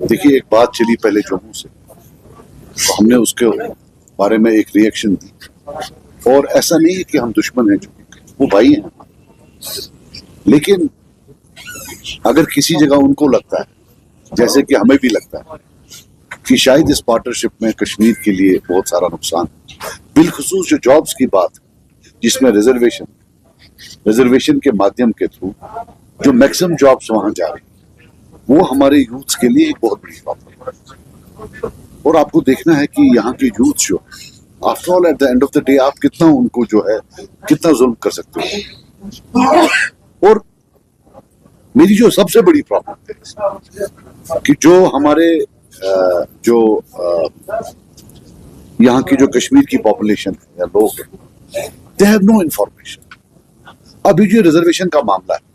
देखिए एक बात चली पहले जम्मू से, तो हमने उसके बारे में एक रिएक्शन दी, और ऐसा नहीं है कि हम दुश्मन हैं, वो भाई हैं, लेकिन अगर किसी जगह उनको लगता है जैसे कि हमें भी लगता है कि शायद इस पार्टनरशिप में कश्मीर के लिए बहुत सारा नुकसान, बिलखुसूस जो जॉब्स की बात है जिसमें रिजर्वेशन के माध्यम के थ्रू जो मैक्सिमम जॉब्स वहां जा रही, वो हमारे यूथ्स के लिए एक बहुत बड़ी प्रॉब्लम है। और आपको देखना है कि यहाँ के यूथ जो after all at the end of the day आप कितना उनको जो है कितना जुल्म कर सकते हो। और मेरी जो सबसे बड़ी प्रॉब्लम है कि जो हमारे यहाँ की जो कश्मीर की पॉपुलेशन है या लोग हैं, दे हैव नो इंफॉर्मेशन। अभी जो रिजर्वेशन का मामला है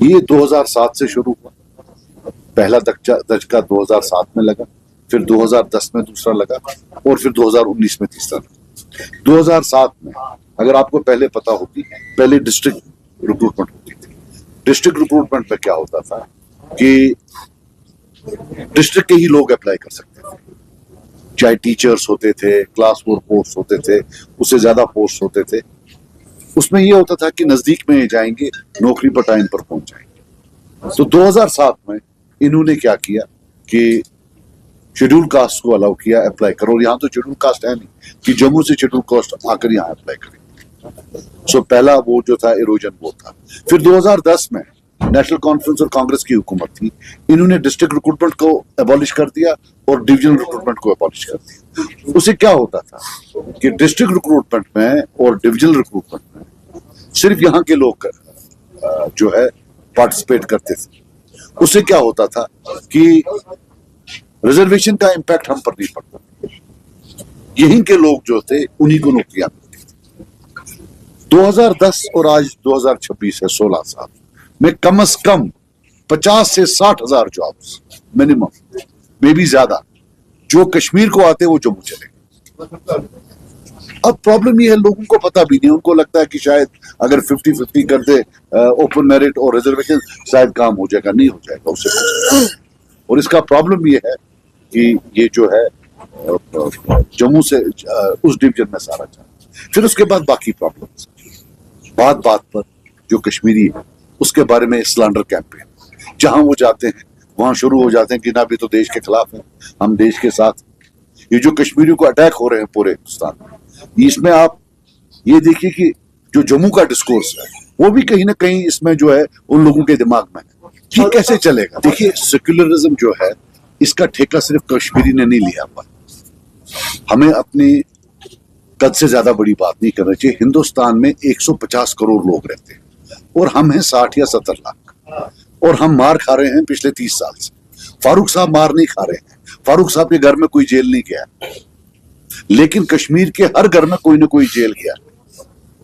ये 2007 से शुरू हुआ, पहला दशका 2007 में लगा, फिर 2010 में दूसरा लगा, और फिर 2019 में तीसरा लगा। 2007 में अगर आपको पहले पता होगी, पहले डिस्ट्रिक्ट रिक्रूटमेंट होती थी। डिस्ट्रिक्ट रिक्रूटमेंट में क्या होता था कि डिस्ट्रिक्ट के ही लोग अप्लाई कर सकते थे, चाहे टीचर्स होते थे, क्लास 4 पोस्ट होते थे, उससे ज्यादा पोस्ट होते थे। उसमें ये होता था कि नजदीक में जाएंगे, नौकरी पर टाइम पर पहुंच जाएंगे। तो 2007 में इन्होंने क्या किया कि शेड्यूल कास्ट को अलाउ किया, अप्लाई करो। और यहाँ तो शेड्यूल कास्ट है नहीं कि जम्मू से शेड्यूल कास्ट आकर यहाँ अप्लाई करेंगे। सो पहला वो जो था इरोजन वो था। फिर 2010 में नेशनल कॉन्फ्रेंस और कांग्रेस की हुकूमत थी, इन्होंने डिस्ट्रिक्ट रिक्रूटमेंट को एबॉलिश कर दिया और डिविजनल रिक्रूटमेंट को एबॉलिश कर दिया। उससे क्या होता था कि डिस्ट्रिक्ट रिक्रूटमेंट में और डिविजनल रिक्रूटमेंट में सिर्फ यहाँ के लोग जो है पार्टिसिपेट करते थे। उससे क्या होता था कि रिजर्वेशन का इम्पैक्ट हम पर नहीं पड़ता, यहीं के लोग जो थे उन्हीं को नौकरियां मिलती थी। 2010 और आज 2026 है, 16 साल में कम से कम 50 से 60 हजार जॉब्स मिनिमम, में भी ज्यादा, जो कश्मीर को आते वो जम्मू चले। अब प्रॉब्लम ये है, लोगों को पता भी नहीं, उनको लगता है कि शायद अगर 50-50 कर दे ओपन मेरिट और रिजर्वेशन शायद काम हो जाएगा, नहीं हो जाएगा उससे। और इसका प्रॉब्लम ये है कि ये जो है जम्मू से उस डिवीजन में सारा जाए। फिर उसके बाद बाकी प्रॉब्लम्स, बात पर जो कश्मीरी है उसके बारे में स्लैंडर कैंपेन, जहां वो जाते हैं वहां शुरू हो जाते हैं कि ना भी तो देश के खिलाफ है, हम देश के साथ। ये जो कश्मीरियों को अटैक हो रहे हैं पूरे हिंदुस्तान में, इसमें आप ये देखिए कि जो जम्मू का डिस्कोर्स है वो भी कहीं ना कहीं इसमें जो है उन लोगों के दिमाग में है कि कैसे चलेगा। देखिए सेक्युलरिज्म जो है इसका ठेका सिर्फ कश्मीरी ने नहीं लिया हुआ। हमें अपनी कद से ज्यादा बड़ी बात नहीं करना चाहिए। हिंदुस्तान में 150 करोड़ लोग रहते हैं और हम हैं 60 या 70 लाख, और हम मार खा रहे हैं पिछले 30 साल से। फारूक साहब मार नहीं खा रहे हैं, फारूक साहब के घर में कोई जेल नहीं गया, लेकिन कश्मीर के हर घर में कोई ना कोई जेल गया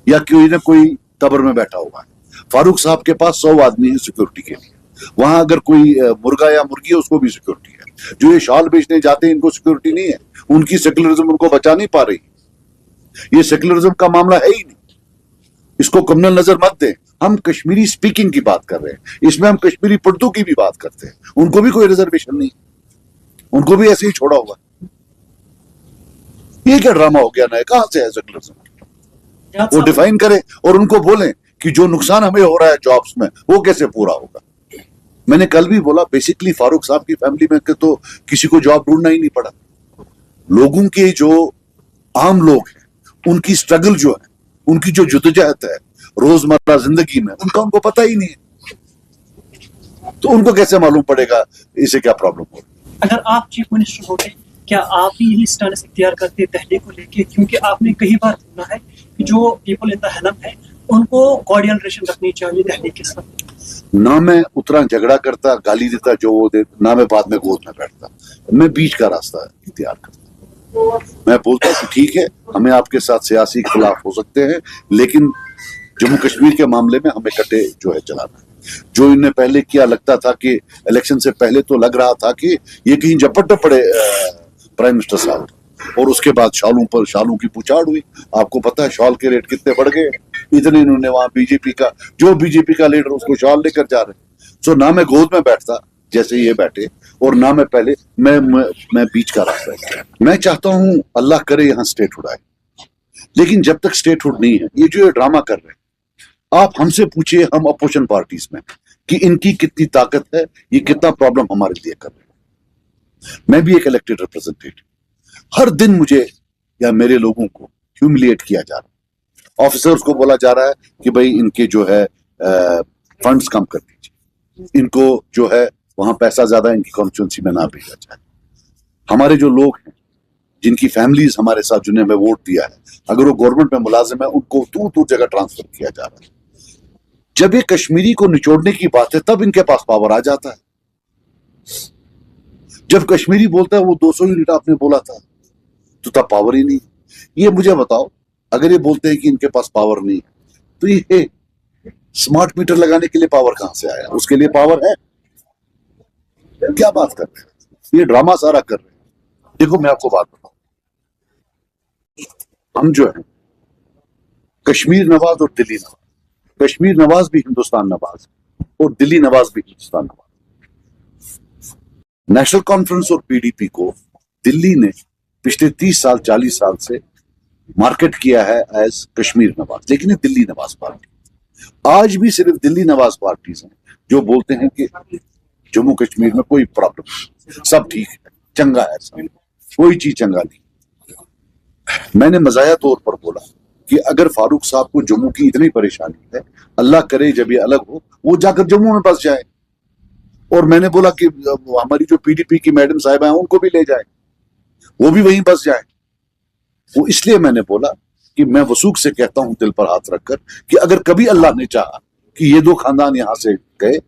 या कोई ना कोई कब्र में बैठा हुआ है। फारूक साहब के पास 100 आदमी है सिक्योरिटी के लिए, वहां अगर कोई मुर्गा या मुर्गी है उसको भी सिक्योरिटी है। जो ये शाल बेचने जाते हैं इनको सिक्योरिटी नहीं है, उनकी सेक्युलरिज्म उनको बचा नहीं पा रही। ये सेक्युलरिज्म का मामला है ही नहीं, इसको कम्युनल नजर मत दें। हम कश्मीरी स्पीकिंग की बात कर रहे हैं, इसमें हम कश्मीरी पढ़तू की भी बात करते हैं। उनको भी कोई रिजर्वेशन नहीं, उनको भी ऐसे ही छोड़ा हुआ। ये क्या ड्रामा हो गया ना, कहां से है सेक्युलरिज्म? वो डिफाइन करें और उनको बोलें कि जो नुकसान हमें हो रहा है जॉब्स में वो कैसे पूरा होगा। मैंने कल भी बोला, बेसिकली फारूक साहब की फैमिली में तो किसी को जॉब ढूंढना ही नहीं पड़ा। लोगों के जो आम लोग हैं उनकी स्ट्रगल जो है, उनकी जो जद्दोजहद है रोजमर्रा जिंदगी में, उनको पता ही नहीं है, तो उनको कैसे मालूम पड़ेगा इसे क्या प्रॉब्लम हो रही है। अगर आप चीफ मिनिस्टर होते, क्या आप भी यही स्टैंड इख्तियार करते दिल्ली को लेके? क्योंकि आपने कई बार सुना है कि जो पीपल इन द हेलम है उनको कॉर्डियल रिलेशन रखनी चाहिए दिल्ली के साथ। ना मैं उतना झगड़ा करता, गाली देता जो वो दे, ना मैं बाद में गोद में बैठता, मैं बीच का रास्ता इख्तियार करता। मैं बोलता कि ठीक है, हमें आपके साथ सियासी खिलाफ हो सकते हैं, लेकिन जम्मू कश्मीर के मामले में हमें कटे जो है चलाना है। जो इन्हें पहले किया, लगता था कि इलेक्शन से पहले तो लग रहा था कि ये कहीं झपट न पड़े प्राइम मिनिस्टर साहब, और उसके बाद शालों की पुचाड़ हुई। आपको पता है शॉल के रेट कितने बढ़ गए, इतने इन्होंने वहां बीजेपी का लीडर उसको शॉल लेकर जा रहे हैं। सो ना मैं गोद में बैठता जैसे ये बैठे, और ना मैं पहले मैं बीच का रास्ता है। मैं चाहता हूं अल्लाह करे यहां स्टेट हुड आए, लेकिन जब तक स्टेट हुड नहीं है, ये जो ये ड्रामा कर रहे हैं, आप हमसे पूछिए, हम अपोजिशन पार्टीज में, कि इनकी कितनी ताकत है, ये कितना प्रॉब्लम हमारे लिए कर रहे हैं। मैं भी एक इलेक्टेड रिप्रेजेंटेटिव, हर दिन मुझे या मेरे लोगों को ह्यूमिलिएट किया जा रहा है। ऑफिसर्स को बोला जा रहा है कि भाई इनके जो है फंड्स कम कर दीजिए, इनको जो है वहां पैसा ज्यादा इनकी कॉन्स्टिट्यूंसी में ना भेजा जाए। हमारे जो लोग हैं, जिनकी फैमिलीज हमारे साथ जिन्हें हमें वोट दिया है, अगर वो गवर्नमेंट में मुलाजिम है, उनको दूर दूर जगह ट्रांसफर किया जा रहा है। जब ये कश्मीरी को निचोड़ने की बात है, तब इनके पास पावर आ जाता है। जब कश्मीरी बोलता है वो 200 यूनिट आपने बोला था, तो तब पावर ही नहीं। ये मुझे बताओ, अगर ये बोलते हैं कि इनके पास पावर नहीं है, तो ये स्मार्ट मीटर लगाने के लिए पावर कहां से आया? उसके लिए पावर है? क्या बात कर रहे हैं? ये ड्रामा सारा कर रहे हैं। देखो मैं आपको बात बताऊं, हम जो है कश्मीर नवाज और दिल्ली नवाज, कश्मीर नवाज भी हिंदुस्तान नवाज और दिल्ली नवाज भी हिंदुस्तान नवाज। नेशनल कॉन्फ्रेंस और पीडीपी को दिल्ली ने पिछले 30 साल 40 साल से मार्केट किया है एज कश्मीर नवाज, लेकिन ये दिल्ली नवाज पार्टी। आज भी सिर्फ दिल्ली नवाज पार्टीज हैं जो बोलते हैं कि जम्मू कश्मीर में कोई प्रॉब्लम नहीं, सब ठीक है, चंगा है, सब कोई चीज चंगा नहीं। मैंने मजाया तौर पर बोला कि अगर फारूक साहब को जम्मू की इतनी परेशानी है, अल्लाह करे जब ये अलग हो वो जाकर जम्मू में बस जाए। और मैंने बोला कि हमारी जो पीडीपी की मैडम साहिबा हैं उनको भी ले जाए, वो भी वहीं बस जाए। वो इसलिए मैंने बोला कि मैं वसूख से कहता हूं दिल पर हाथ रखकर कि अगर कभी अल्लाह ने चाहा कि ये दो खानदान यहां से गए,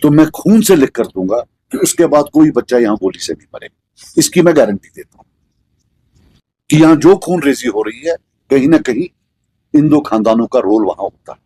तो मैं खून से लिख कर दूंगा कि उसके बाद कोई बच्चा यहां गोली से नहीं मरेगा। इसकी मैं गारंटी देता हूं कि यहां जो खून रेजी हो रही है, कहीं ना कहीं इन दो खानदानों का रोल वहां होता है।